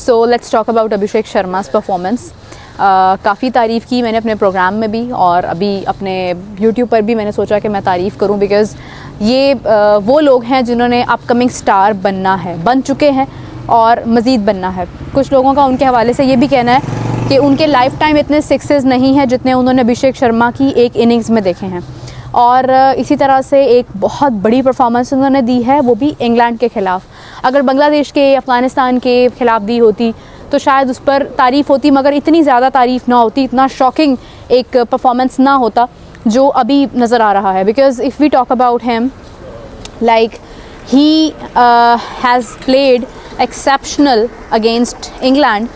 So let's talk about Abhishek Sharma's performance. काफ़ी तारीफ़ की मैंने अपने प्रोग्राम में भी और अभी अपने यूट्यूब पर भी मैंने सोचा कि मैं तारीफ़ करूं, बिकॉज़ ये वो लोग हैं जिन्होंने अपकमिंग स्टार बनना है, बन चुके हैं और मज़ीद बनना है। कुछ लोगों का उनके हवाले से ये भी कहना है कि उनके लाइफ टाइम इतने सिक्सेस नहीं हैं जितने उन्होंने अभिषेक शर्मा की एक इनिंग्स में देखे हैं। और इसी तरह से एक बहुत बड़ी परफॉर्मेंस उन्होंने दी है, वो भी इंग्लैंड के ख़िलाफ़। अगर बांग्लादेश के, अफ़गानिस्तान के ख़िलाफ़ दी होती तो शायद उस पर तारीफ़ होती, मगर इतनी ज़्यादा तारीफ़ ना होती, इतना शॉकिंग एक परफॉर्मेंस ना होता जो अभी नज़र आ रहा है। Because if we talk about him, like he has played exceptional against England.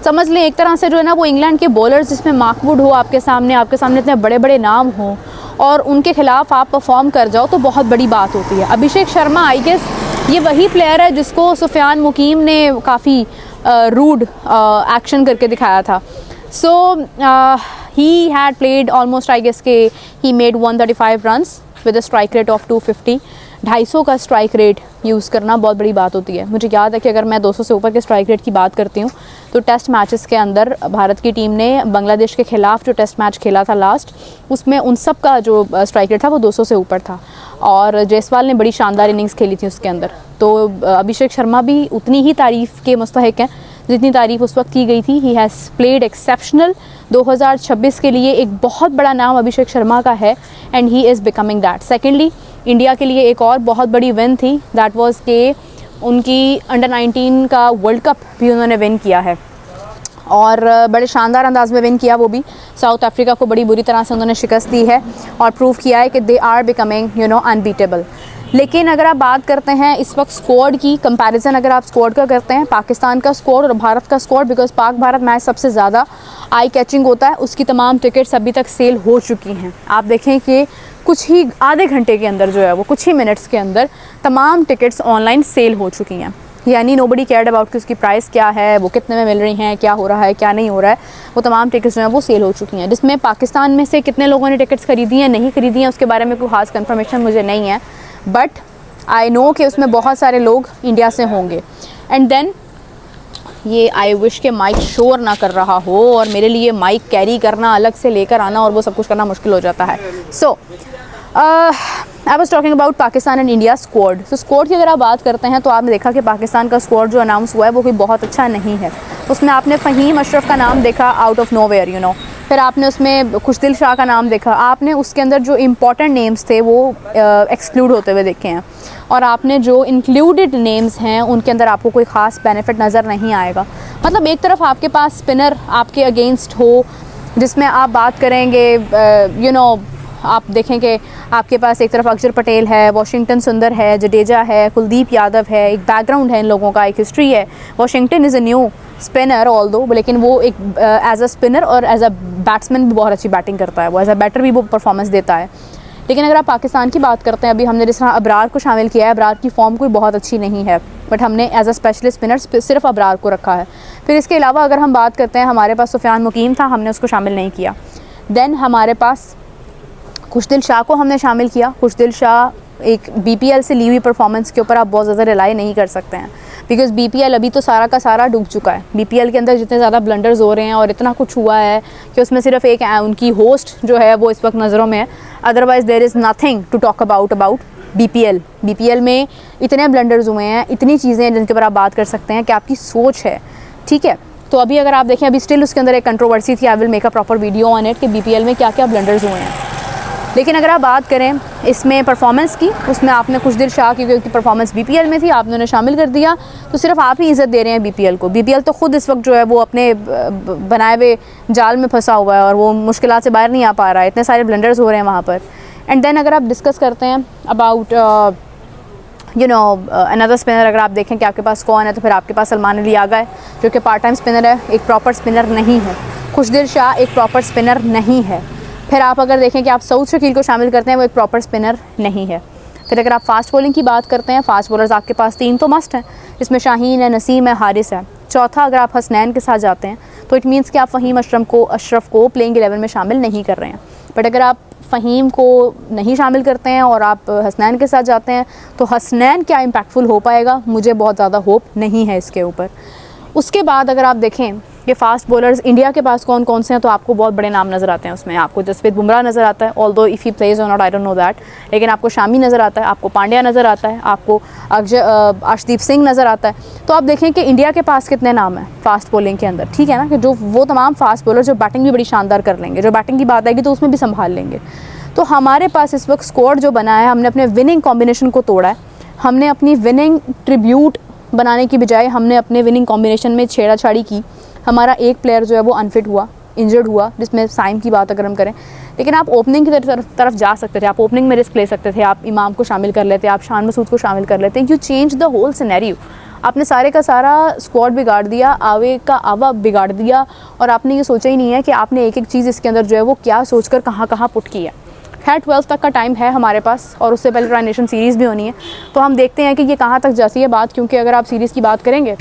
समझ लें एक तरह से जो है ना, वो इंग्लैंड के बॉलर्स जिसमें मार्क वुड हो आपके सामने इतने बड़े बड़े नाम हों और उनके ख़िलाफ़ आप परफॉर्म कर जाओ तो बहुत बड़ी बात होती है। अभिषेक शर्मा आई गेस ये वही प्लेयर है जिसको सुफियान मुकीम ने काफ़ी रूड एक्शन करके दिखाया था। So he had played almost, I guess के he made 135 runs with a strike rate of 250। 250 का स्ट्राइक रेट यूज़ करना बहुत बड़ी बात होती है। मुझे याद है कि अगर मैं 200 से ऊपर के स्ट्राइक रेट की बात करती हूँ तो टेस्ट मैचेस के अंदर भारत की टीम ने बांग्लादेश के ख़िलाफ़ जो टेस्ट मैच खेला था लास्ट, उसमें उन सब का जो स्ट्राइक रेट था वो 200 से ऊपर था और जायसवाल ने बड़ी शानदार इनिंग्स खेली थी उसके अंदर। तो अभिषेक शर्मा भी उतनी ही तारीफ़ के मुस्तहिक हैं जितनी तारीफ़ उस वक्त की गई थी। ही हैज़ प्लेड एक्सेप्शनल। 2026 के लिए एक बहुत बड़ा नाम अभिषेक शर्मा का है and he is becoming that. Secondly, India के लिए एक और बहुत बड़ी विन थी, दैट वाज के उनकी अंडर 19 का वर्ल्ड कप भी उन्होंने विन किया है और बड़े शानदार अंदाज में विन किया। वो भी साउथ अफ्रीका को बड़ी बुरी तरह से उन्होंने शिकस्त दी है और प्रूव किया है कि दे आर बिकमिंग अनबीटेबल। लेकिन अगर आप बात करते हैं इस वक्त स्क्वाड की, कंपैरिजन अगर आप स्क्वाड का करते हैं, पाकिस्तान का स्क्वाड और भारत का squad, because Pak Bharat match सबसे ज़्यादा आई कैचिंग होता है, उसकी तमाम टिकट्स अभी तक सेल हो चुकी हैं। आप देखें कि कुछ ही आधे घंटे के अंदर जो है वो कुछ ही मिनट्स के अंदर तमाम टिकट्स ऑनलाइन सेल हो चुकी हैं। यानी नोबडी केयर्ड अबाउट कि उसकी प्राइस क्या है, वो कितने में मिल रही हैं, क्या हो रहा है, क्या नहीं हो रहा है। वो तमाम टिकट्स जो हैं वो सेल हो चुकी हैं, जिसमें पाकिस्तान में से कितने लोगों ने टिकट्स खरीदी हैं, नहीं खरीदी हैं, उसके बारे में कोई ख़ास कंफर्मेशन मुझे नहीं है, बट आई नो कि उसमें बहुत सारे लोग इंडिया से होंगे। एंड देन ये आई विश के माइक शोर ना कर रहा हो और मेरे लिए माइक कैरी करना, अलग से लेकर आना और वो सब कुछ करना मुश्किल हो जाता है। So I was talking about Pakistan and India squad. तो स्क्वाड की अगर आप बात करते हैं तो आपने देखा कि पाकिस्तान का स्क्वाड जो अनाउंस हुआ है वो कोई बहुत अच्छा नहीं है। उसमें आपने फ़हीम अशरफ का नाम देखा आउट ऑफ नोवेयर, फिर आपने उसमें खुशदिल शाह का नाम देखा, आपने उसके अंदर जो इम्पॉर्टेंट नेम्स थे वो एक्सक्लूड होते हुए देखे हैं और आपने जो इंक्लूडेड नेम्स हैं उनके अंदर आपको कोई ख़ास बेनिफिट नज़र नहीं आएगा। मतलब एक तरफ आपके पास स्पिनर आपके अगेंस्ट हो जिसमें आप बात करेंगे आप देखें कि आपके पास एक तरफ अक्षर पटेल है, वाशिंगटन सुंदर है, जडेजा है, कुलदीप यादव है, एक बैकग्राउंड है इन लोगों का, एक हिस्ट्री है। Washington is a new spinner all दो, लेकिन वो एक एज अ स्पिनर और एज अ बैट्समैन भी बहुत अच्छी बैटिंग करता है, वो एज अ बैटर भी वो परफॉर्मेंस देता है। लेकिन अगर आप पाकिस्तान की बात करते हैं, अभी हमने जिस तरह अबरार को शामिल किया है, अबरार की फॉर्म कोई बहुत अच्छी नहीं है, बट हमने एज अ स्पेशलिस्ट स्पिनर सिर्फ अबरार को रखा है। फिर इसके अलावा अगर हम बात करते हैं, हमारे पास सुफियान मुकीम था, हमने उसको शामिल नहीं किया। देन हमारे पास खुशदिल शाह को हमने शामिल किया। खुशदिल शाह एक बीपीएल से ली हुई परफॉर्मेंस के ऊपर आप बहुत ज़्यादा रिलाई नहीं कर सकते हैं, बिकॉज़ बीपीएल अभी तो सारा का सारा डूब चुका है। बीपीएल के अंदर जितने ज़्यादा ब्लंडर्स हो रहे हैं और इतना कुछ हुआ है कि उसमें सिर्फ एक उनकी होस्ट जो है वो इस वक्त नज़रों में है, otherwise there is nothing to talk about BPL. BPL में इतने ब्लंडर्स हुए हैं, इतनी चीज़ें हैं जिनके ऊपर आप बात कर सकते हैं कि आपकी सोच है, ठीक है। तो अभी अगर आप देखें, अभी स्टिल उसके अंदर एक कंट्रोवर्सी थी, I will make a proper video on it कि बीपीएल में क्या क्या ब्लंडर्स हुए हैं। लेकिन अगर आप बात करें इसमें परफॉर्मेंस की, उसमें आपने खुशदिल शाह की क्योंकि परफॉर्मेंस बीपीएल में थी, आपने उन्हें शामिल कर दिया, तो सिर्फ आप ही इज़्ज़त दे रहे हैं बीपीएल को। बीपीएल तो खुद इस वक्त जो है वो अपने बनाए हुए जाल में फंसा हुआ है और वो मुश्किलात से बाहर नहीं आ पा रहा है, इतने सारे ब्लंडर्स हो रहे हैं वहाँ पर। एंड देन अगर आप डिस्कस करते हैं अबाउट अनदर स्पिनर, अगर आप देखें कि आपके पास कौन है, तो फिर आपके पास सलमान अली आगा है जो कि पार्ट टाइम स्पिनर है, एक प्रॉपर स्पिनर नहीं है। खुशदिल शाह एक प्रॉपर स्पिनर नहीं है। फिर आप अगर देखें कि आप सऊद शकील को शामिल करते हैं, वो एक प्रॉपर स्पिनर नहीं है। फिर अगर आप फास्ट बॉलिंग की बात करते हैं, फास्ट बॉलर्स आपके पास 3 तो मस्ट हैं, इसमें शाहीन है, नसीम है, हारिस है। चौथा अगर आप हसनैन के साथ जाते हैं तो इट मीन्स कि आप फ़हीम अशरफ को प्लेइंग 11 में शामिल नहीं कर रहे हैं। बट अगर आप फ़हीम को नहीं शामिल करते हैं और आप हसनैन के साथ जाते हैं तो हसनैन क्या इम्पैक्टफुल हो पाएगा, मुझे बहुत ज़्यादा होप नहीं है इसके ऊपर। उसके बाद अगर आप देखें कि फ़ास्ट बॉलर्स इंडिया के पास कौन कौन से हैं, तो आपको बहुत बड़े नाम नज़र आते हैं उसमें। आपको जसप्रीत बुमराह नज़र आता है, ऑल्दो इफ़ ही प्लेज और not I don't know that, लेकिन आपको शामी नज़र आता है, आपको पांड्या नज़र आता है, आपको अर्शदीप सिंह नज़र आता है। तो आप देखें कि इंडिया के पास कितने नाम हैं फ़ास्ट बॉलिंग के अंदर, ठीक है ना, कि जो वो तमाम फ़ास्ट बॉलर जो बैटिंग भी बड़ी शानदार कर लेंगे, जो बैटिंग की बात आएगी तो उसमें भी संभाल लेंगे। तो हमारे पास इस वक्त स्क्वाड जो बना है, हमने अपने विनिंग कॉम्बिनेशन को तोड़ा है। हमने अपनी विनिंग ट्रिब्यूट बनाने की बजाय हमने अपने विनिंग कॉम्बिनेशन में छेड़ाछाड़ी की। हमारा एक प्लेयर जो है वो अनफिट हुआ, इंजर्ड हुआ, जिसमें साइम की बात अगर हम करें, लेकिन आप ओपनिंग की तरफ जा सकते थे, आप ओपनिंग में रिस्क ले सकते थे, आप इमाम को शामिल कर लेते, आप शान मसूद को शामिल कर लेते। You change the whole scenario. आपने सारे का सारा स्क्वाड बिगाड़ दिया, आवे का आवा बिगाड़ दिया, और आपने ये सोचा ही नहीं है कि आपने एक एक चीज़ इसके अंदर जो है वो क्या सोचकर कहाँ कहाँ पुट की है। खैर 12 तक का टाइम है हमारे पास, और उससे पहले ट्राई नेशन सीरीज़ भी होनी है, तो हम देखते हैं कि ये कहाँ तक जाती है बात। क्योंकि अगर आप सीरीज़ की बात करेंगे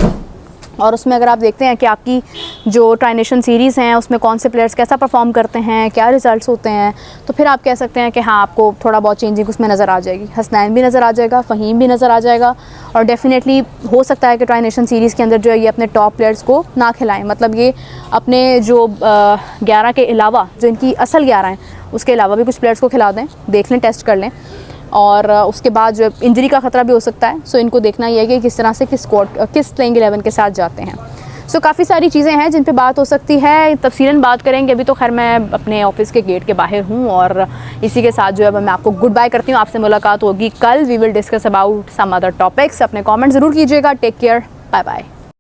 और उसमें अगर आप देखते हैं कि आपकी जो ट्राई नेशन सीरीज़ हैं उसमें कौन से प्लेयर्स कैसा परफॉर्म करते हैं, क्या रिजल्ट्स होते हैं, तो फिर आप कह सकते हैं कि हाँ, आपको थोड़ा बहुत चेंजिंग उसमें नज़र आ जाएगी। हसनैन भी नज़र आ जाएगा, फ़हीम भी नज़र आ जाएगा, और डेफिनेटली हो सकता है कि ट्राई नेशन सीरीज़ के अंदर जो है ये अपने टॉप प्लेयर्स को ना खिलाएं। मतलब ये अपने जो 11 के अलावा, जो इनकी असल 11 हैं, उसके अलावा भी कुछ प्लेयर्स को खिला दें, देख लें, टेस्ट कर लें। और उसके बाद जो इंजरी का ख़तरा भी हो सकता है, सो इनको देखना ही है कि किस तरह से किस प्लेइंग 11 के साथ जाते हैं। सो काफ़ी सारी चीज़ें हैं जिन पे बात हो सकती है, तफसीलन बात करेंगे। अभी तो खैर मैं अपने ऑफिस के गेट के बाहर हूँ, और इसी के साथ जो है मैं आपको गुड बाय करती हूँ। आपसे मुलाकात होगी कल। We will discuss about some other topics. अपने कमेंट ज़रूर कीजिएगा। Take care, bye bye.